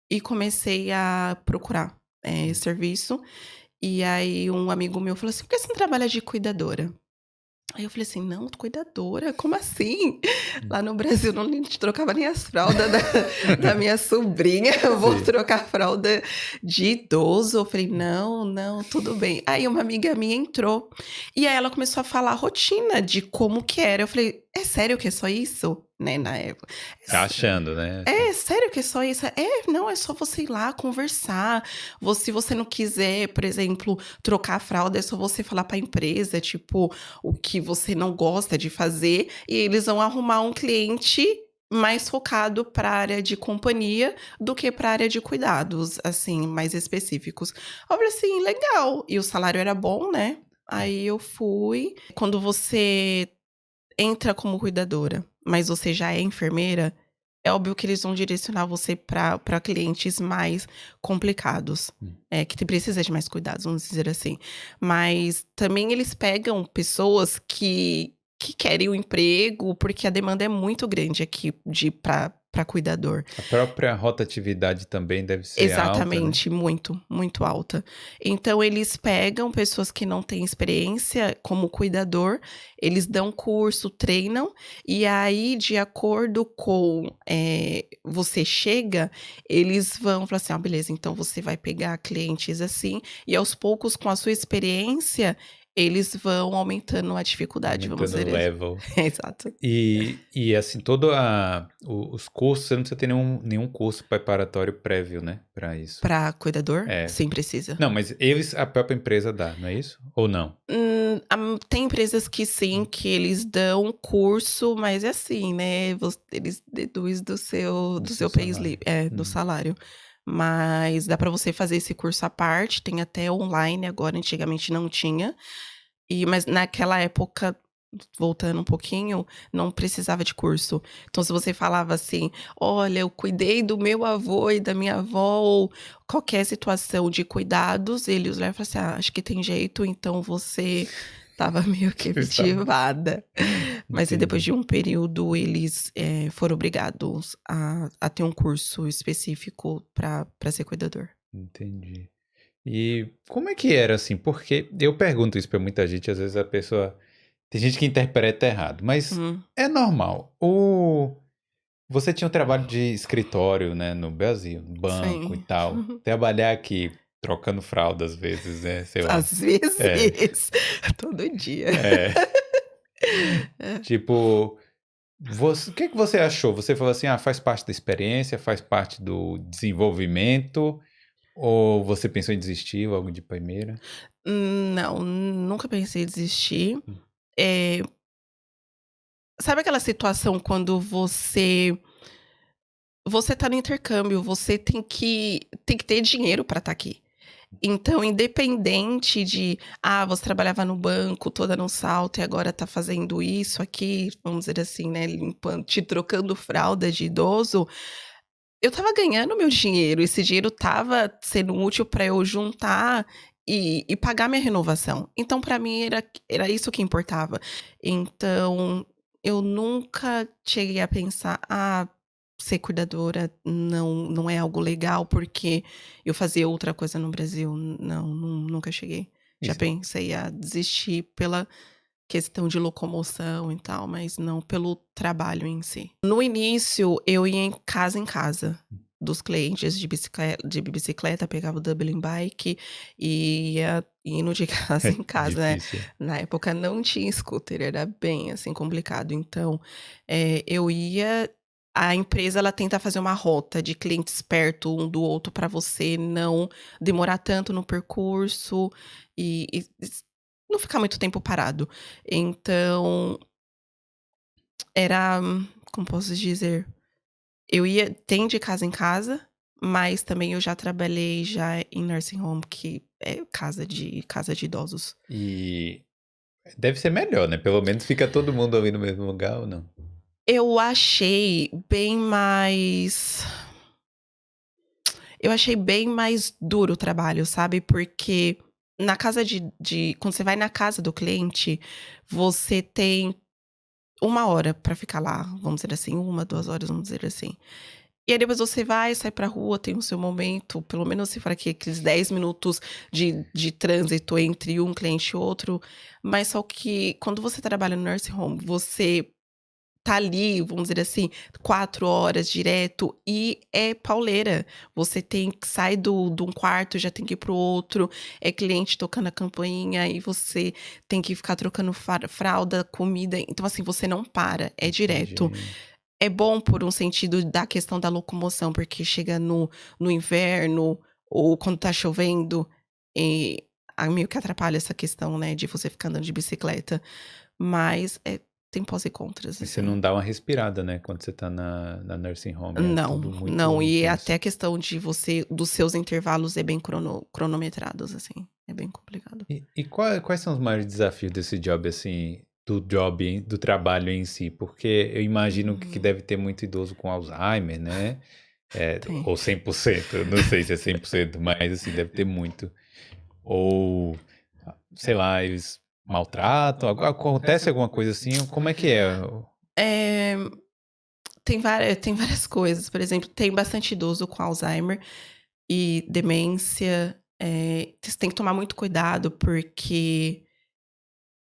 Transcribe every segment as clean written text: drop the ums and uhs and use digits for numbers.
e comecei a procurar, Hum. serviço. E aí um amigo meu falou assim: "Por que você não trabalha de cuidadora?" Aí eu falei assim: "Não, cuidadora? Como assim? Hum. Lá no Brasil não nem trocava nem as fraldas da minha sobrinha, eu vou Sim. trocar fralda de idoso?" Eu falei: "Não, não, tudo bem". Aí uma amiga minha entrou, e aí ela começou a falar a rotina de como que era. Eu falei: "É sério que é só isso?", né, na época. Você achando, né, assim. É sério que é só isso? É, não, é só você ir lá conversar. Se você não quiser, por exemplo, trocar a fralda, é só você falar para a empresa, tipo, o que você não gosta de fazer, e eles vão arrumar um cliente mais focado para a área de companhia do que para a área de cuidados, assim, mais específicos. Eu falei assim: "Legal". E o salário era bom, né. Hum. Aí eu fui. Quando você entra como cuidadora, mas você já é enfermeira, é óbvio que eles vão direcionar você para clientes mais complicados, Hum. que precisa de mais cuidados, vamos dizer assim. Mas também eles pegam pessoas que querem o emprego, porque a demanda é muito grande aqui de para cuidador. A própria rotatividade também deve ser alta, né. Exatamente, muito, muito alta. Então eles pegam pessoas que não têm experiência como cuidador, eles dão curso, treinam, e aí de acordo com, você chega, eles vão falar assim: "Ah, beleza, então você vai pegar clientes assim", e aos poucos com a sua experiência, eles vão aumentando a dificuldade, vamos Aumentando o dizer assim. level. Exato. E assim, todo a o os cursos, você não precisa ter nenhum curso preparatório prévio, né, para isso. Para cuidador, É. sim, precisa. Não, mas a própria empresa dá, não é isso? Ou não? Tem empresas que sim, Hum. que eles dão curso, mas é assim, né, eles deduz Do do seu seu salário. do salário. Mas dá para você fazer esse curso à parte, tem até online agora, antigamente não tinha. Mas naquela época, voltando um pouquinho, não precisava de curso. Então se você falava assim: "Olha, eu cuidei do meu avô e da minha avó", ou qualquer situação de cuidados, eles olhavam e falavam assim: "Ah, acho que tem jeito, então você estava meio que Você sabe. efetivada". Mas aí depois Entendi, de um período eles, foram obrigados a ter um curso específico para ser cuidador. entendi. E como é que era, assim? Porque eu pergunto isso pra muita gente, às vezes a pessoa tem gente que interpreta errado, mas Hum, é normal. Você tinha um trabalho de escritório, né, no Brasil, no banco e sim. tal. Trabalhar aqui trocando fralda às vezes, né, sei lá. Às É, vezes, todo dia. é. É. Tipo, o que que você achou? Você falou assim: "Ah, faz parte da experiência, faz parte do desenvolvimento", ou você pensou em desistir logo de primeira? Não, nunca pensei em desistir. Hum. Eh, Sabe aquela situação quando você tá no intercâmbio, você tem que ter dinheiro pra estar aqui. Então, independente de, você trabalhava no banco, toda no salto e agora tá fazendo isso aqui, vamos dizer assim, né, trocando fralda de idoso, eu estava ganhando meu dinheiro, esse dinheiro estava sendo útil para eu juntar e pagar minha renovação. Então para mim era isso que importava. Então, eu nunca cheguei a pensar: "Ah, ser cuidadora não é algo legal, porque eu fazia outra coisa no Brasil". Não, nunca cheguei. Já Isso. pensei a desistir pela questão de locomoção e tal, mas não pelo trabalho em si. No início, eu ia em casa dos clientes de bicicleta, pegava o Dublin Bike e ia indo de casa em casa, né. Difícil. Na época não tinha scooter, era bem, assim, complicado. Então, eu ia a empresa ela tenta fazer uma rota de clientes perto um do outro para você não demorar tanto no percurso e não ficar muito tempo parado. Então, era como posso dizer? Eu tem de casa em casa, mas também eu já trabalhei já em nursing home, que é casa de idosos. E deve ser melhor, né, pelo menos fica todo mundo ali no mesmo lugar ou não? Eu achei bem mais duro o trabalho, sabe, porque na casa de quando você vai na casa do cliente, você tem 1 hora pra ficar lá, vamos dizer assim, 1, 2 horas, vamos dizer assim. E aí depois você sai pra rua, tem o seu momento, pelo menos se for aqueles 10 minutos de trânsito entre um cliente e outro. Mas só que quando você trabalha no nursing home, você tá ali, vamos dizer assim, 4 horas direto e é pauleira. Você tem que sair de um quarto, já tem que ir para o outro, é cliente tocando a campainha e você tem que ficar trocando fralda, comida. Então, assim, você não para, é direto. Entendi. É bom por um sentido da questão da locomoção, porque chega no inverno ou quando tá chovendo, meio que atrapalha essa questão, né, de você ficar andando de bicicleta. Mas tem pós e contras, Mas você assim. não dá uma respirada, né, quando você tá na nursing home, é tudo Não, muito não. E intenso. até a questão de dos seus intervalos é bem cronometrados, assim. É bem complicado. E quais são os maiores desafios desse job, assim, do trabalho em si? Porque eu imagino que Uhum. deve ter muito idoso com Alzheimer, né? Tem. Ou 100%, eu não sei se é 100%, mas assim, deve ter muito. Ou, sei lá, eles maltratam, acontece alguma coisa assim, como é que é? Eh, tem várias coisas, por exemplo, tem bastante idoso com Alzheimer e demência, você tem que tomar muito cuidado, porque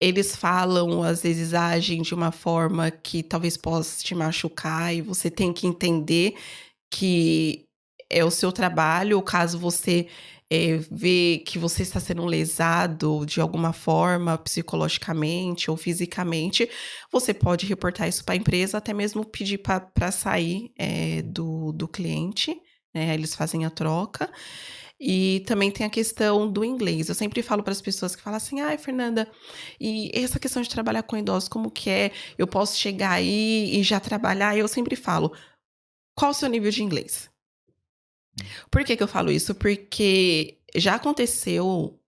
eles falam, às vezes agem de uma forma que talvez possa te machucar e você tem que entender que é o seu trabalho, ou caso você, vê que você está sendo lesado de alguma forma, psicologicamente ou fisicamente, você pode reportar isso para a empresa, até mesmo pedir para sair, do cliente, né, eles fazem a troca. E também tem a questão do inglês. Eu sempre falo para as pessoas que falam assim: "Ai, Fernanda, e essa questão de trabalhar com idosos, como que é? Eu posso chegar aí e já trabalhar?" E eu sempre falo: "Qual o seu nível de inglês?" Por que que eu falo isso? Porque já aconteceu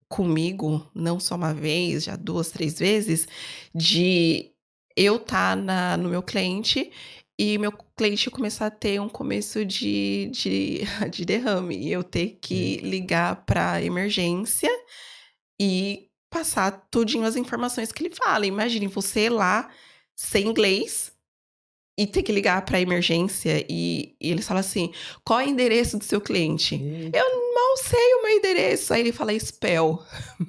comigo, não só uma vez, já 2, 3 vezes, de eu estar no meu cliente e meu cliente começar a ter um começo de derrame, e eu ter que Eita. ligar para emergência e passar tudinho as informações que ele fala. Imagine você lá, sem inglês, e ter que ligar para emergência e eles falam assim: "Qual é o endereço do seu cliente?" Eu Eita. mal sei o meu endereço. Aí ele fala: "Spell."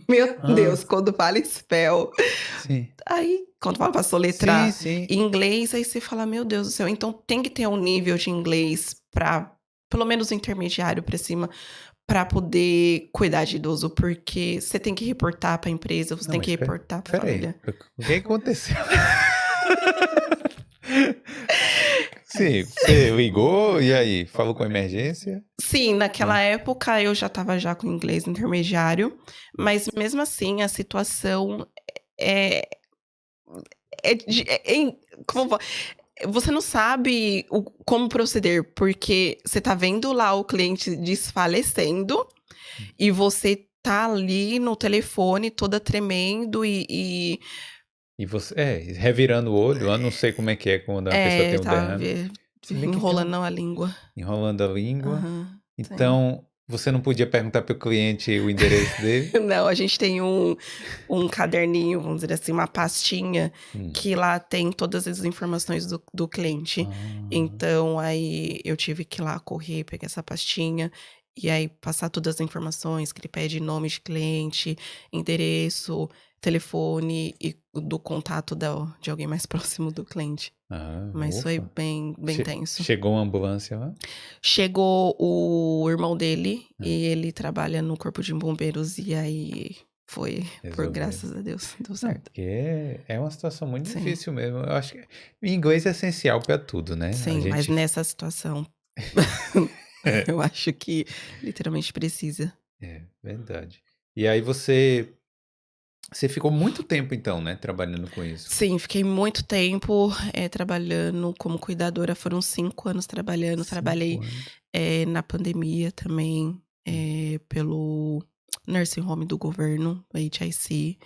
Meu Ah, Deus, quando fala spell. sim. Aí, quando fala pra Sim, soletrar sim. em inglês, aí você fala: "Meu Deus do céu." Então tem que ter um nível de inglês pra pelo menos intermediário pra cima, pra poder cuidar de idoso, porque você tem que reportar pra empresa, você Não, tem que mas reportar pra espera aí, família. o que aconteceu? Sim, você ligou e aí, falou com a emergência? Sim, Hã. naquela época eu já estava já com inglês intermediário, mas mesmo assim a situação é como Si você não sabe como proceder, porque você tá vendo lá o cliente desfalecendo e você tá ali no telefone toda tremendo e você revirando o olho, eu não sei como é quando a pessoa tem um tá derrame. Se bem que tem enrolando a língua. enrolando a língua, Aham, sim. então você não podia perguntar para o cliente o endereço dele? Não, a gente tem um caderninho, vamos dizer assim, uma pastinha, Hum. que lá tem todas as informações do cliente. Ah, Então, aí eu tive que ir lá correr, pegar essa pastinha, e aí passar todas as informações que ele pede: nome de cliente, endereço, telefone e do contato de alguém mais próximo do cliente. Mas foi ufa. bem tenso. Chegou uma ambulância lá? Chegou o irmão dele, Hã, e ele trabalha no corpo de bombeiros, e aí foi, por resolveram. graças a Deus, deu Não, certo. porque é uma situação muito Sim, difícil mesmo. Eu acho que o inglês é essencial para tudo, né. A sim, mas gente nessa situação, é, eu acho que literalmente precisa. é, verdade. E aí você ficou muito tempo então, né, trabalhando com isso? Sim, fiquei muito tempo, trabalhando como cuidadora, foram 5 anos trabalhando, 5 trabalhei, anos. na pandemia também, Hum. pelo nursing home do governo, o HIC.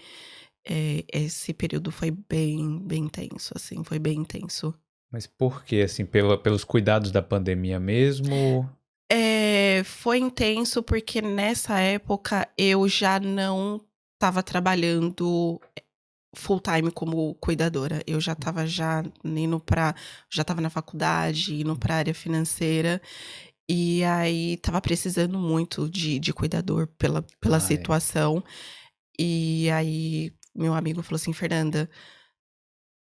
Esse período foi bem intenso, assim, foi bem intenso. Mas por quê? Assim, pelos cuidados da pandemia mesmo? Foi intenso, porque nessa época eu já não estava trabalhando full time como cuidadora. Eu já estava já estava na faculdade, indo para a área financeira, e aí estava precisando muito de cuidador pela É. situação. E aí meu amigo falou assim: "Fernanda,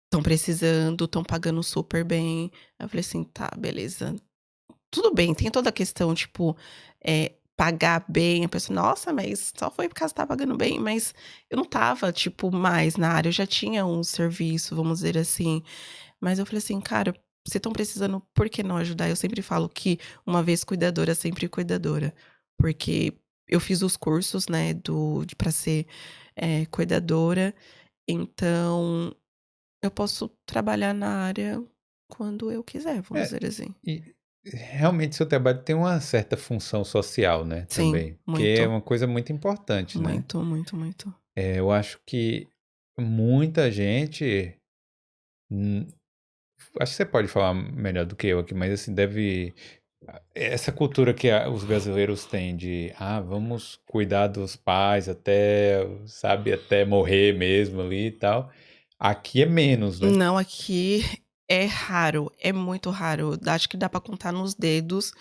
estão precisando, estão pagando super bem". Aí eu falei assim: "Tá, beleza". Tudo bem, tem toda a questão, tipo, pagar bem, a pessoa: "Nossa, mas só foi por causa que tá pagando bem", mas eu não estava, tipo, mais na área, eu já tinha um serviço, vamos dizer assim. Mas eu falei assim: "Cara, se estão precisando, por que não ajudar?". Eu sempre falo que uma vez cuidadora, sempre cuidadora, porque eu fiz os cursos, né, pra ser, cuidadora, então eu posso trabalhar na área quando eu quiser, vamos É, dizer assim. e realmente seu trabalho tem uma certa função social, né, Sim, também, que é muito, uma coisa muito importante, né. muito, muito, muito. Eu acho que muita gente, hum, acho que você pode falar melhor do que eu aqui, mas assim, essa cultura que os brasileiros têm de: "Ah, vamos cuidar dos pais até, sabe, até morrer mesmo ali e tal", aqui é menos, né. Não, aqui é raro, é muito raro. Acho que dá pra contar nos dedos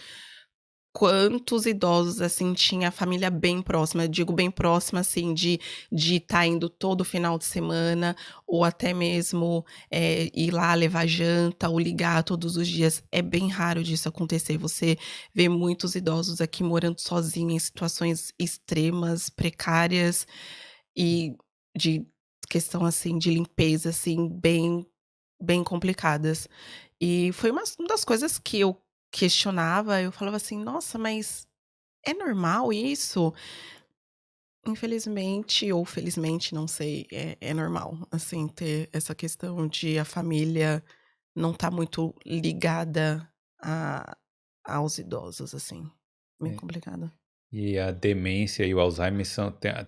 quantos idosos, assim, tinha a família bem próxima. Eu digo bem próxima, assim, de estar indo todo final de semana, ou até mesmo, ir lá levar janta ou ligar todos os dias. É bem raro disso acontecer. Você vê muitos idosos aqui morando sozinhos em situações extremas, precárias e de questão, assim, de limpeza, assim, bem complicadas. E foi uma das coisas que eu questionava, eu falava assim: "Nossa, mas é normal isso?". Infelizmente ou felizmente, não sei, é normal, assim, ter essa questão de a família não estar muito ligada a aos idosos, assim, bem É. complicado. E a demência e o Alzheimer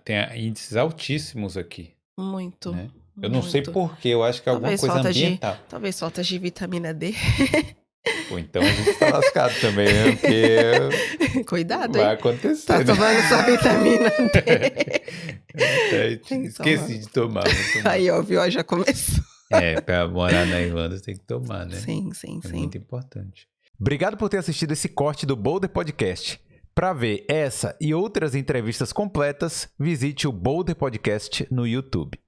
tem índices altíssimos aqui, Muito, né. Eu não sei muito. por quê, eu acho que é alguma coisa ambiental. Talvez falta de vitamina D. Ou então a gente tá lascado também, né, porque Cuidado, vai hein. Tá acontecer, né. tomando sua vitamina D. Até Tem que tomar. esqueci de tomar, vou tomar. Aí, ó, viu, ó, já começou. É, pra morar na Irlanda tem que tomar, né. Sim, sim, É sim. muito importante. Obrigado por ter assistido esse corte do Boulder Podcast. Para ver essa e outras entrevistas completas, visite o Boulder Podcast no YouTube.